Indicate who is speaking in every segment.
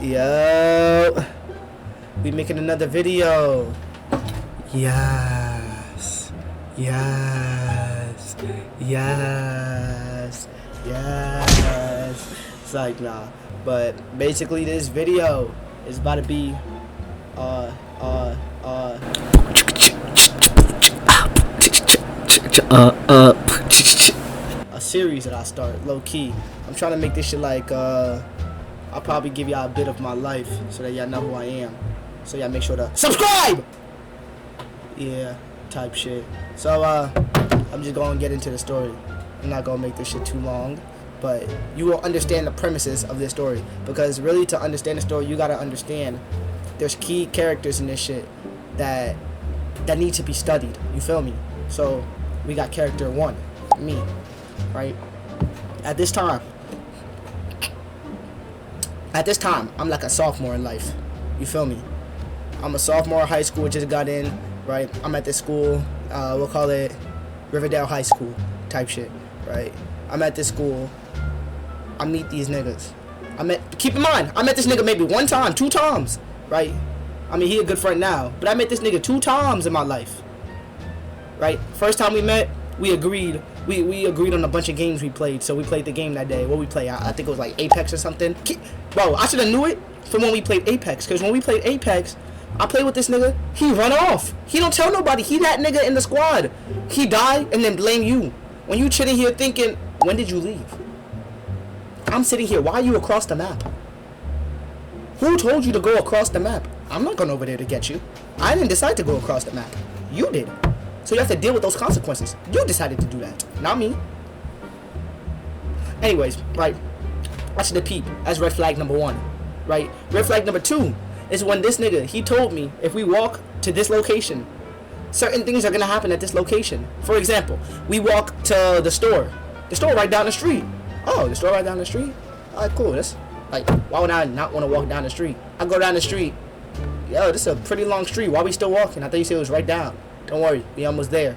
Speaker 1: Yo, we making another video. Yes, yes, yes, yes. It's like, nah, but basically this video is about to be a series that I start low key. I'm trying to make this shit like I'll probably give y'all a bit of my life so that y'all know who I am. So y'all make sure to subscribe. Yeah, type shit. So I'm just gonna get into the story. I'm not gonna make this shit too long, but you will understand the premises of this story, because really to understand the story you gotta understand there's key characters in this shit that need to be studied. You feel me? So we got character 1, me, right? At this time, I'm like a sophomore in life. You feel me? I'm a sophomore in high school, just got in, right? I'm at this school, we'll call it Riverdale High School type shit, right? I'm at this school, I meet these niggas. Keep in mind, I met this nigga maybe 1 time, 2 times, right? I mean, he a good friend now, but I met this nigga 2 times in my life, right? First time we met, we agreed on a bunch of games we played. So we played the game that day. What we play? I think it was like Apex or something. Bro, I should have knew it from when we played Apex, because when we played Apex, I played with this nigga. He run off. He don't tell nobody. He that nigga in the squad. He die and then blame you. When you sitting here thinking, when did you leave? I'm sitting here. Why are you across the map? Who told you to go across the map? I'm not going over there to get you. I didn't decide to go across the map. You did. So you have to deal with those consequences. You decided to do that, not me. Anyways, right, I should have peeped. That's red flag number 1, right? Red flag number 2 is when this nigga, he told me if we walk to this location, certain things are gonna happen at this location. For example, we walk to the store right down the street. Oh, the store right down the street? Alright, cool. That's like, why would I not want to walk down the street? I go down the street. Yo, this is a pretty long street. Why we still walking? I thought you said it was right down. Don't worry, we almost there.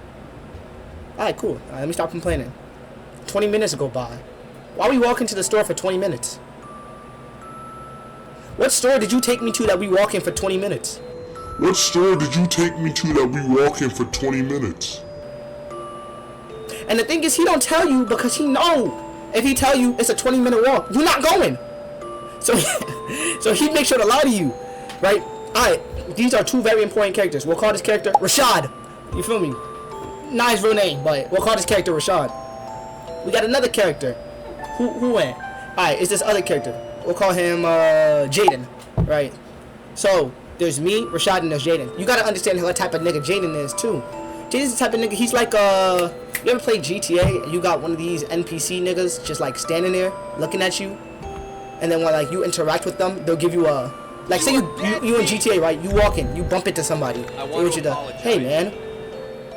Speaker 1: Alright, cool. Let me stop complaining. 20 minutes go by. Why are we walking to the store for 20 minutes? What store did you take me to that we walking for 20 minutes?
Speaker 2: What store did you take me to that we walking for 20 minutes?
Speaker 1: And the thing is, he don't tell you because he know if he tell you it's a 20-minute walk, you're not going. So, so he makes sure to lie to you, right? Alright, these are 2 very important characters. We'll call this character Rashad. You feel me? Not his real name, but we'll call this character Rashad. We got another character. Who went? Alright, it's this other character. We'll call him Jaden, right? So there's me, Rashad, and there's Jaden. You gotta understand what type of nigga Jaden is too. Jaden's the type of nigga, he's like you ever play GTA and you got one of these NPC niggas just like standing there looking at you, and then when like you interact with them, they'll give you a, like, say you in GTA, right? You walk in, you bump into somebody. They want you to, hey man,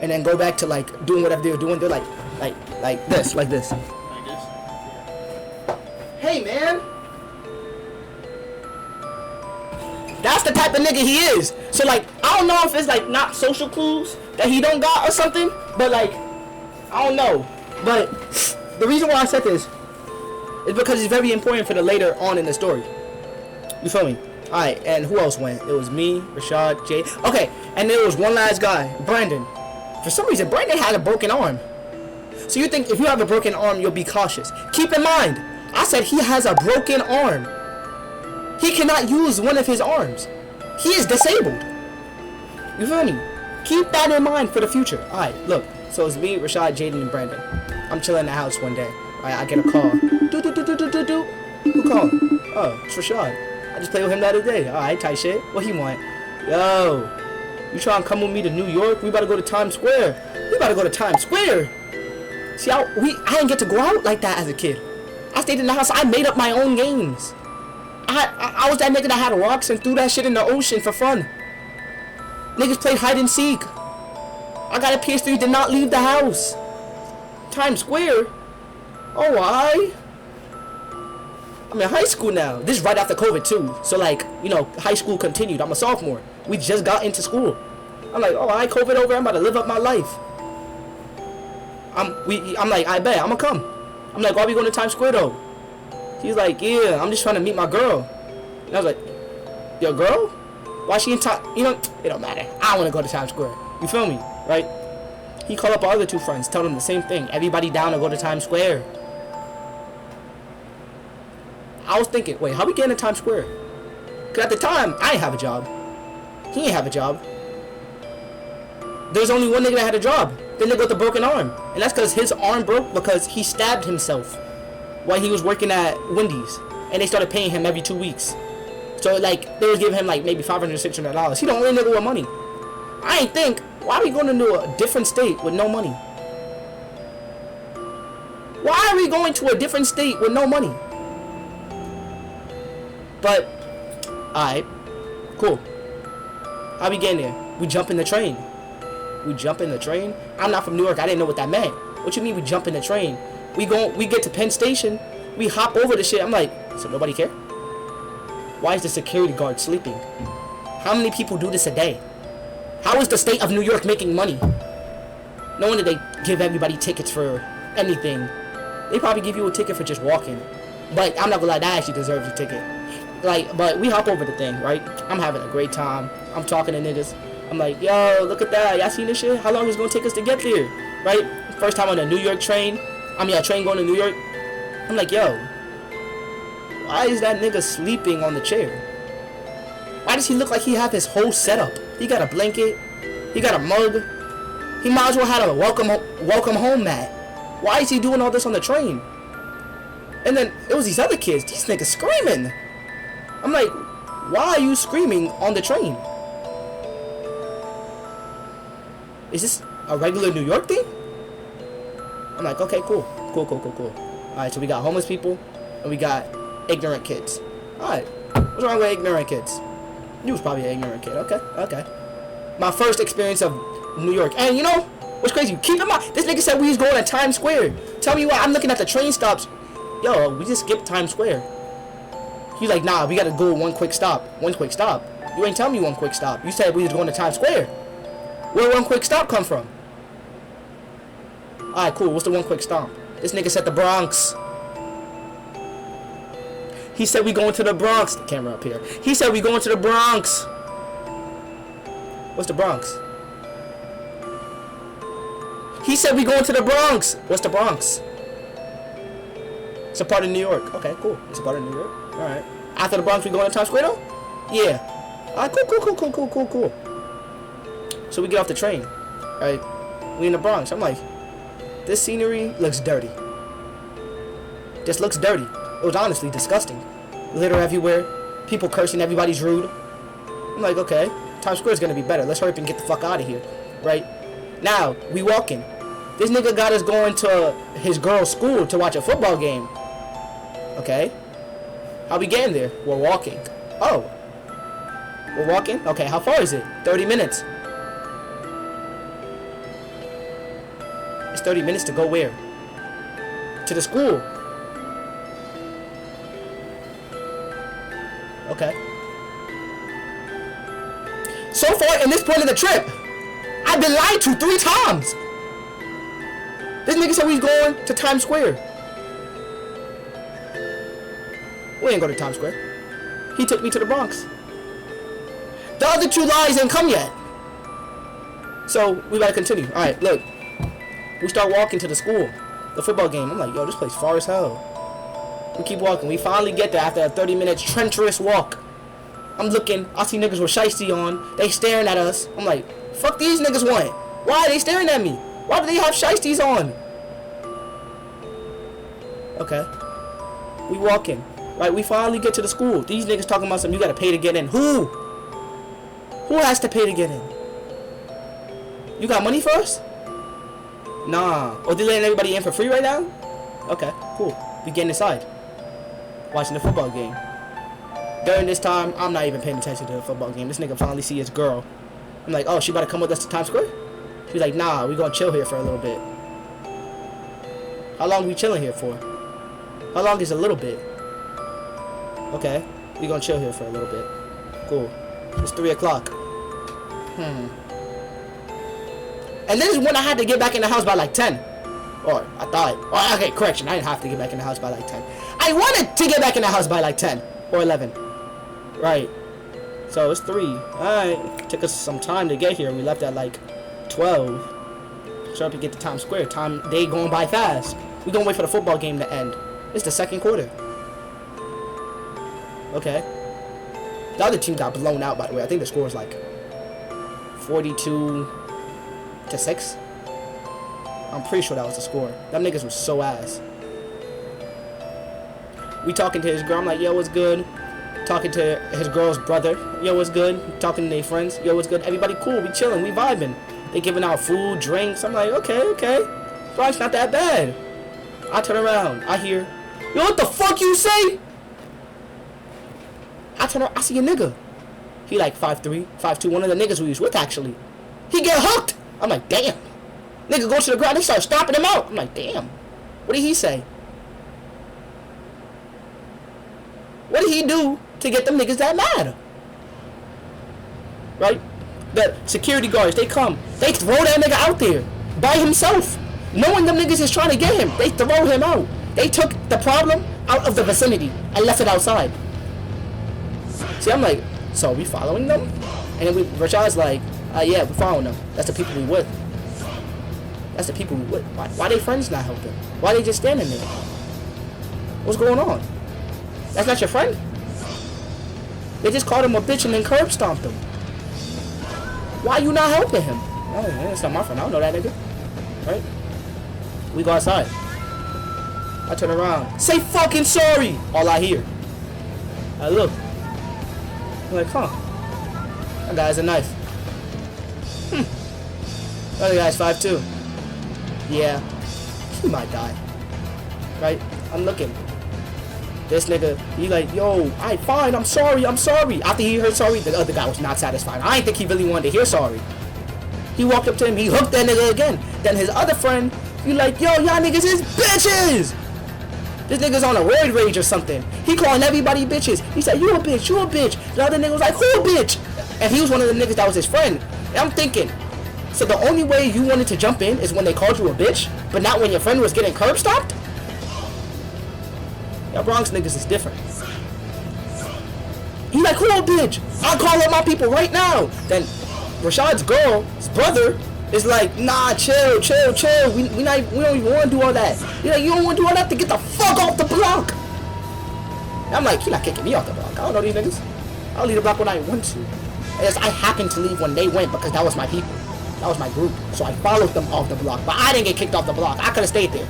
Speaker 1: and then go back to like doing whatever they're doing. They're like this, like this. Hey man, that's the type of nigga he is. So like, I don't know if it's like not social clues that he don't got or something, but like, I don't know. But the reason why I said this is because it's very important for the later on in the story. You feel me? Alright, and who else went? It was me, Rashad, Jay. Okay, and there was one last guy, Brandon. For some reason, Brandon had a broken arm. So you think if you have a broken arm, you'll be cautious. Keep in mind, I said he has a broken arm. He cannot use one of his arms. He is disabled. You feel me? Keep that in mind for the future. Alright, look. So it's me, Rashad, Jaden, and Brandon. I'm chilling in the house one day. Alright, I get a call. Do. Who called? Oh, it's Rashad. I just played with him the other day. Alright, tight shit. What he want? Yo, you trying to come with me to New York? We about to go to Times Square. We about to go to Times Square. See, I didn't get to go out like that as a kid. I stayed in the house. I made up my own games. I was that nigga that had rocks and threw that shit in the ocean for fun. Niggas played hide and seek. I got a PS3, did not leave the house. Times Square? Oh, why? I'm in high school now. This is right after COVID too. So like, you know, high school continued. I'm a sophomore. We just got into school. I'm like, oh, I COVID over. I'm about to live up my life. I'm like, I bet I'ma come. I'm like, why we going to Times Square though? He's like, yeah, I'm just trying to meet my girl. And I was like, yo, girl? Why she in Times? You know, it don't matter. I want to go to Times Square. You feel me? Right? He called up our other 2 friends, tell them the same thing. Everybody down to go to Times Square. I was thinking, wait, how we getting to Times Square? Because at the time, I didn't have a job. He didn't have a job. There's only one nigga that had a job. The nigga with a broken arm. And that's because his arm broke because he stabbed himself while he was working at Wendy's. And they started paying him every 2 weeks. So, like, they was giving him, like, maybe $500, $600. He the only nigga with money. I ain't think, why are we going to a different state with no money? Why are we going to a different state with no money? But, alright, cool. How we getting there? We jump in the train. We jump in the train? I'm not from New York. I didn't know what that meant. What you mean we jump in the train? We get to Penn Station. We hop over the shit. I'm like, so nobody care? Why is the security guard sleeping? How many people do this a day? How is the state of New York making money? No wonder they give everybody tickets for anything. They probably give you a ticket for just walking. But I'm not gonna lie, that actually deserves a ticket. Like, but we hop over the thing, right? I'm having a great time. I'm talking to niggas. I'm like, yo, look at that. Y'all seen this shit? How long is it gonna take us to get there? Right? First time on a New York train. I mean, a train going to New York. I'm like, yo, why is that nigga sleeping on the chair? Why does he look like he have his whole setup? He got a blanket. He got a mug. He might as well have a welcome home mat. Why is he doing all this on the train? And then it was these other kids. These niggas screaming. I'm like, why are you screaming on the train? Is this a regular New York thing? I'm like, okay, cool. Cool. Alright, so we got homeless people and we got ignorant kids. Alright, what's wrong with ignorant kids? You was probably an ignorant kid. Okay. My first experience of New York. And you know what's crazy? Keep in mind, this nigga said we was going to Times Square. Tell me why. I'm looking at the train stops. Yo, we just skipped Times Square. He's like, nah, we gotta go one quick stop. One quick stop? You ain't tell me one quick stop. You said we was going to Times Square. Where one quick stop come from? Alright, cool. What's the one quick stop? This nigga said the Bronx. He said we going to the Bronx. The camera up here. He said we going to the Bronx. What's the Bronx? He said we going to the Bronx. What's the Bronx? It's a part of New York. Okay, cool. It's a part of New York. Alright. After the Bronx, we going to Times Square though? Yeah. Alright, cool. So we get off the train. Alright. We in the Bronx. I'm like, this scenery looks dirty. Just looks dirty. It was honestly disgusting. Litter everywhere. People cursing. Everybody's rude. I'm like, okay. Times Square is gonna be better. Let's hurry up and get the fuck out of here. Right? Now, we walking. This nigga got us going to his girl's school to watch a football game. Okay. How we getting there? We're walking. Oh. We're walking? Okay, how far is it? 30 minutes. It's 30 minutes to go where? To the school. Okay. So far, in this point of the trip, I've been lied to 3 times. This nigga said we was going to Times Square. We ain't go to Times Square. He took me to the Bronx. The other 2 lies ain't come yet. So, we gotta continue. Alright, look. We start walking to the school. The football game. I'm like, yo, this place far as hell. We keep walking. We finally get there after a 30-minute treacherous walk. I'm looking. I see niggas with shiesty on. They staring at us. I'm like, fuck these niggas want. Why are they staring at me? Why do they have shiesties on? Okay. We walking. Right, we finally get to the school. These niggas talking about something. You gotta pay to get in. Who? Who has to pay to get in? You got money for us? Nah. Oh, they letting everybody in for free right now? Okay, cool. We getting inside. Watching the football game. During this time, I'm not even paying attention to the football game. This nigga finally see his girl. I'm like, oh, she about to come with us to Times Square? She's like, nah, we gonna chill here for a little bit. How long we chilling here for? How long is a little bit? Okay, we gonna chill here for a little bit. Cool. It's 3 o'clock. And this is when I had to get back in the house by like 10. Or, I thought. Or, okay, correction. I didn't have to get back in the house by like 10. I wanted to get back in the house by like 10. Or 11. Right. So it's 3. Alright. Took us some time to get here. We left at like 12. Show up to get to Times Square. Day going by fast. We gonna wait for the football game to end. It's the second quarter. Okay. The other team got blown out, by the way. I think the score was like 42-6. I'm pretty sure that was the score. Them niggas was so ass. We talking to his girl. I'm like, yo, what's good? Talking to his girl's brother. Yo, what's good? Talking to their friends. Yo, what's good? Everybody cool. We chilling. We vibing. They giving out food, drinks. I'm like, okay. Bro, it's not that bad. I turn around. I hear, yo, what the fuck you say? I turn around. I see a nigga. He like 5'3", 5'2". One of the niggas we was with, actually. He get hooked. I'm like, damn. Nigga goes to the ground. They start stomping him out. I'm like, damn. What did he say? What did he do to get them niggas that mad? Right? The security guards, they come. They throw that nigga out there by himself. Knowing them niggas is trying to get him. They throw him out. They took the problem out of the vicinity and left it outside. See, I'm like, so are we following them? And then Rashad's like, yeah, we're following them. That's the people we with. That's the people we with. Why they friends not helping? Why they just standing there? What's going on? That's not your friend? They just called him a bitch and then curb stomped him. Why you not helping him? Oh, that's not my friend. I don't know that nigga. Right? We go outside. I turn around. Say fucking sorry! All I hear. I look. I'm like, huh. That guy has a knife. The other guy's 5'2". Yeah. He might die. Right? I'm looking. This nigga, he like, yo, alright, fine, I'm sorry. After he heard sorry, the other guy was not satisfied. I didn't think he really wanted to hear sorry. He walked up to him, he hooked that nigga again. Then his other friend, he like, yo, y'all niggas is bitches! This nigga's on a roid rage or something. He calling everybody bitches. He said, you a bitch. The other nigga was like, who a bitch? And he was one of the niggas that was his friend. And I'm thinking, so the only way you wanted to jump in is when they called you a bitch, but not when your friend was getting curb stomped? Y'all Bronx niggas is different. He like, who a bitch? I'll call up my people right now. Then Rashad's girl's brother is like, nah, chill. We don't even want to do all that. He's like, you don't want to do all that to get the fuck off the block. And I'm like, he not kicking me off the block. I don't know these niggas. I'll leave the block when I want to. I happened to leave when they went because that was my people. That was my group. So I followed them off the block. But I didn't get kicked off the block. I could have stayed there.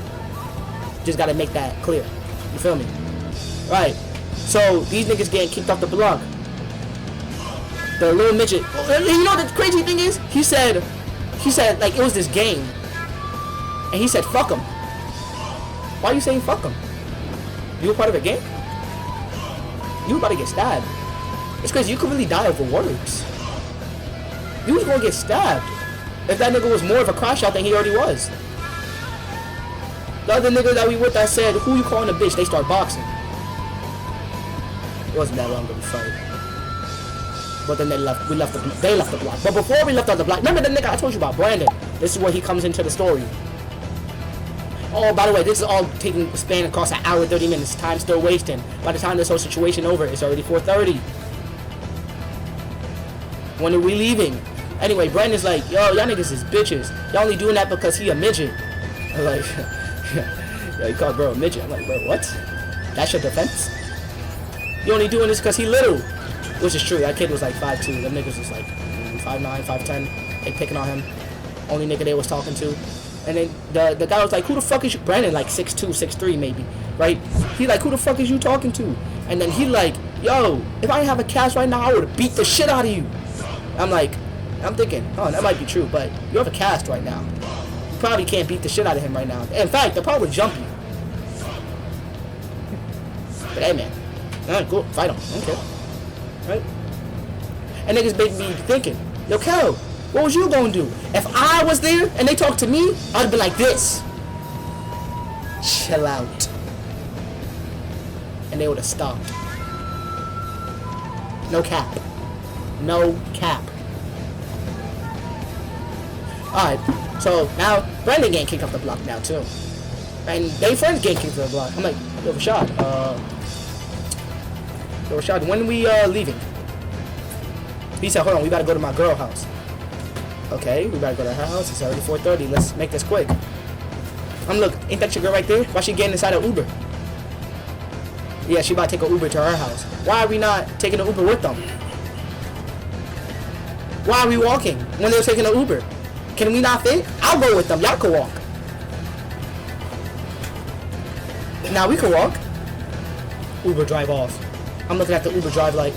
Speaker 1: Just got to make that clear. You feel me? Right. So these niggas getting kicked off the block. The little midget. You know the crazy thing is? He said like it was this game. And he said fuck him. Why are you saying fuck him? You were part of a game? You were about to get stabbed. It's because you could really die over words. You was gonna get stabbed if that nigga was more of a crash out than he already was. The other nigga that we with that said, who you calling a bitch? They start boxing. It wasn't that long of a fight. But then they left the block. But before we left on the block, remember the nigga I told you about, Brandon? This is where he comes into the story. Oh, by the way, this is all spanning across an hour, 30 minutes. Time still wasting. By the time this whole situation over, it's already 4:30. When are we leaving? Anyway, Brandon's like, yo, y'all niggas is bitches. Y'all only doing that because he a midget. I'm like, yo, he called bro a midget. I'm like, bro, what? That's your defense? You only doing this because he little. Which is true. That kid was like 5'2". Them niggas was like 5'9", 5'10". They picking on him. Only nigga they was talking to. And then the guy was like, who the fuck is you? Brandon like 6'2", 6'3" maybe. Right? He like, who the fuck is you talking to? And then he like, yo, if I didn't have a cast right now, I would have beat the shit out of you. I'm thinking, oh, that might be true, but you have a cast right now. You probably can't beat the shit out of him right now. In fact, they'll probably jump you. But hey, man. Alright, cool. Fight him. Okay. Right? And niggas made me thinking, yo, Kel, what was you gonna do? If I was there and they talked to me, I'd be like this. Chill out. And they would have stopped. No cap. No cap. Alright, so now Brandon getting kicked off the block now too. And they friends getting kicked off the block. I'm like, yo, Rashad, Yo, Rashad, when we leaving? He said, hold on, we gotta go to my girl house. Okay, we gotta go to her house. It's already 4:30. Let's make this quick. Look, ain't that your girl right there? Why she getting inside an Uber? Yeah, she about to take an Uber to her house. Why are we not taking an Uber with them? Why are we walking when they're taking an Uber? Can we not fit? I'll go with them. Y'all can walk. Now we can walk. Uber drive off. I'm looking at the Uber drive like,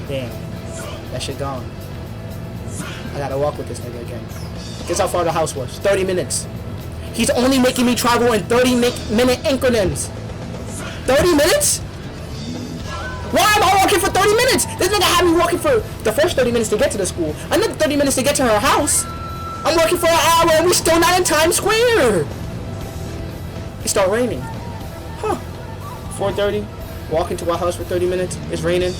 Speaker 1: damn, that shit gone. I gotta walk with this nigga again. Guess how far the house was? 30 minutes. He's only making me travel in 30-minute increments. 30 minutes? Why am I walking for 30 minutes? This nigga had me walking for the first 30 minutes to get to the school. Another 30 minutes to get to her house. I'm working for an hour and we're still not in Times Square. It started raining. Huh. 4:30. Walking to our house for 30 minutes. It's raining.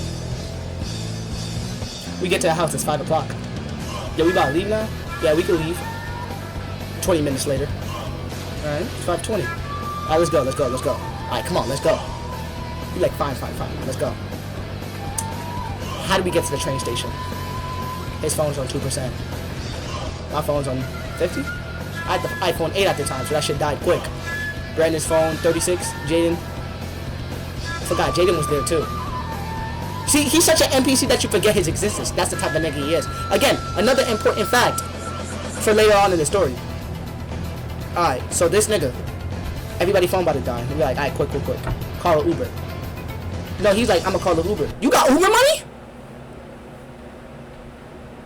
Speaker 1: We get to the house, it's 5 o'clock. Yeah, we about to leave now? Yeah, we can leave. 20 minutes later. Alright, it's 5:20. Alright, let's go. Alright, come on, let's go. You're like, fine. Let's go. How do we get to the train station? His phone's on 2%. My phone's on 50? I had the iPhone 8 at the time, so that shit died quick. Brandon's phone, 36. Jaden. I forgot, Jaden was there too. See, he's such an NPC that you forget his existence. That's the type of nigga he is. Again, another important fact for later on in the story. Alright, so this nigga, everybody phone about to die. He'll be like, alright, quick. Call an Uber. No, he's like, I'm gonna call the Uber. You got Uber money?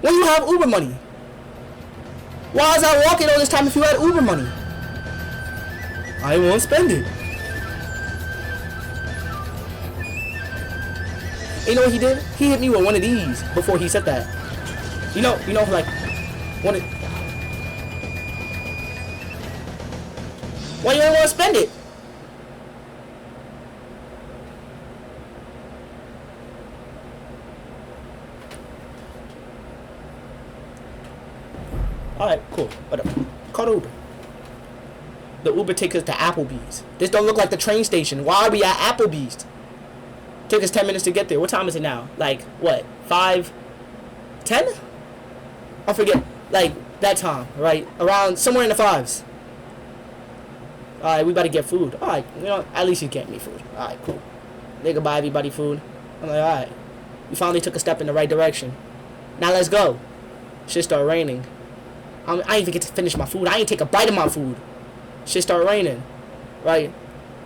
Speaker 1: When you have Uber money? Why is I walking all this time if you had Uber money? I won't spend it. You know what he did? He hit me with one of these before he said that. You know, like, one of... Why you don't want to spend it? Alright, cool. Whatever. Call the Uber. The Uber takes us to Applebee's. This don't look like the train station. Why are we at Applebee's? Took us 10 minutes to get there. What time is it now? Like, what? 5:10? I forget. Like, that time, right? Around somewhere in the 5s. Alright, we about to get food. Alright, you know, at least you get me food. Alright, cool. They could buy everybody food. I'm like, alright. We finally took a step in the right direction. Now let's go. Shit started raining. I didn't even get to finish my food. I ain't take a bite of my food. Shit started raining. Right?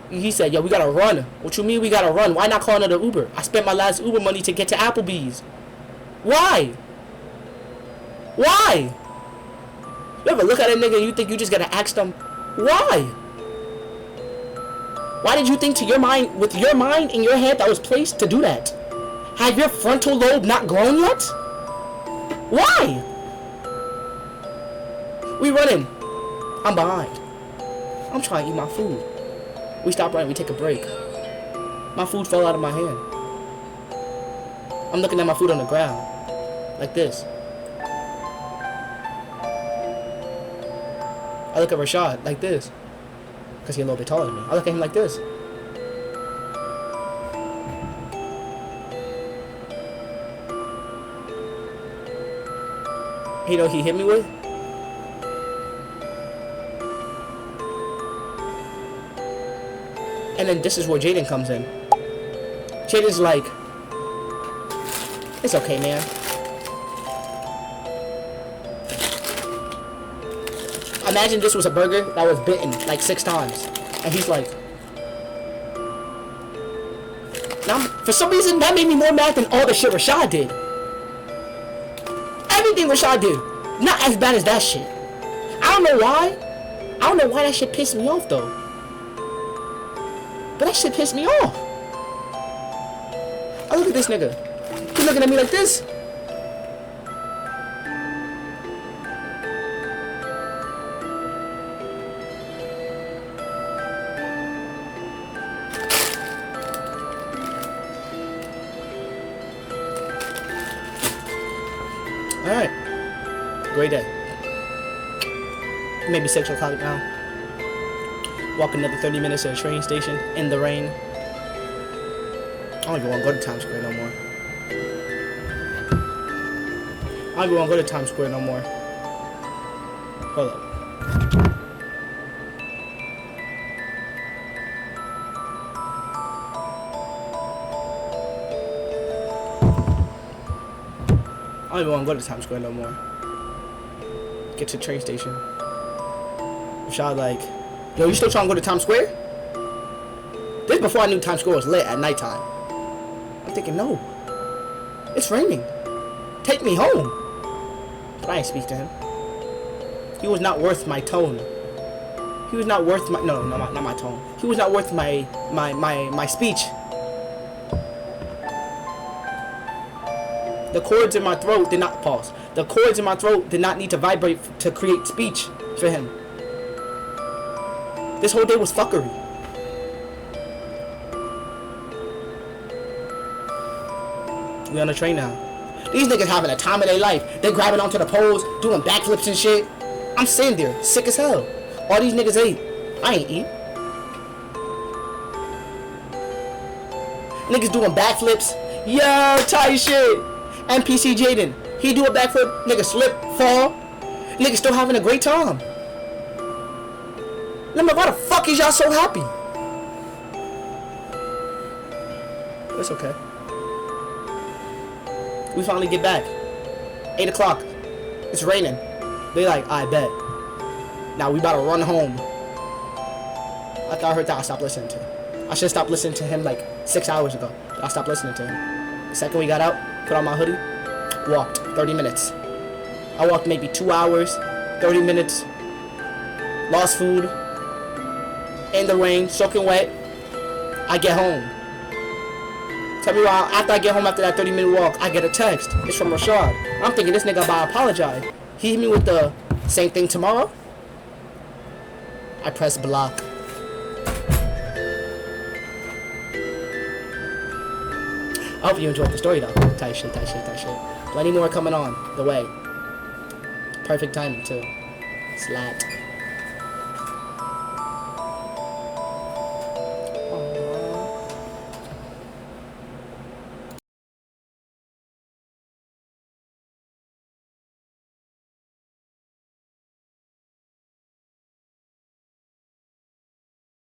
Speaker 1: He said, yo, we gotta run. What you mean we gotta run? Why not call another Uber? I spent my last Uber money to get to Applebee's. Why? Why? You ever look at a nigga and you think you just gotta ask them, why? Why did you think to your mind, with your mind in your head that was placed to do that? Have your frontal lobe not grown yet? Why? We running. I'm behind. I'm trying to eat my food. We stop running, we take a break. My food fell out of my hand. I'm looking at my food on the ground. Like this. I look at Rashad like this. Because he's a little bit taller than me. I look at him like this. You know what he hit me with? And then this is where Jaden comes in. Jaden's like, it's okay, man. Imagine this was a burger that was bitten like 6 times. And he's like... Now, for some reason, that made me more mad than all the shit Rashad did. Everything Rashad did. Not as bad as that shit. I don't know why. I don't know why that shit pissed me off, though. But that shit pissed me off. I look at this nigga. He's looking at me like this. Alright. Great day. Maybe 6 o'clock now. Walk another 30 minutes to a train station in the rain. don't even want to go to Times Square no more. I don't even want to go to Times Square no more. Hold up. I don't even want to go to Times Square no more. Get to the train station. Y'all like, yo, you still trying to go to Times Square? This before I knew Times Square was lit at nighttime. I'm thinking, no. It's raining. Take me home. But I ain't speak to him. He was not worth my tone. He was not worth my, no, not my tone. He was not worth my speech. The cords in my throat did not pause. The cords in my throat did not need to vibrate to create speech for him. This whole day was fuckery. We on the train now. These niggas having a time of their life. They grabbing onto the poles, doing backflips and shit. I'm sitting there, sick as hell. All these niggas ate. I ain't eat. Niggas doing backflips. Yo, tight shit. NPC Jaden. He do a backflip. Nigga slip, fall. Nigga still having a great time. I'm like, why the fuck is y'all so happy? It's okay. We finally get back. 8 o'clock. It's raining. They like, I bet. Now we about to run home. I thought I heard that. I stopped listening to him. I should have stopped listening to him like 6 hours ago. But I stopped listening to him. The second we got out, put on my hoodie, walked 30 minutes. I walked maybe 2 hours, 30 minutes. Lost food. In the rain, soaking wet. I get home. Tell me why after I get home after that 30-minute walk, I get a text. It's from Rashad. I'm thinking this nigga about to apologize. He hit me with the same thing tomorrow. I press block. I hope you enjoyed the story though. Tight shit, tight shit, tight shit. Plenty more coming on the way. Perfect timing too. Slat.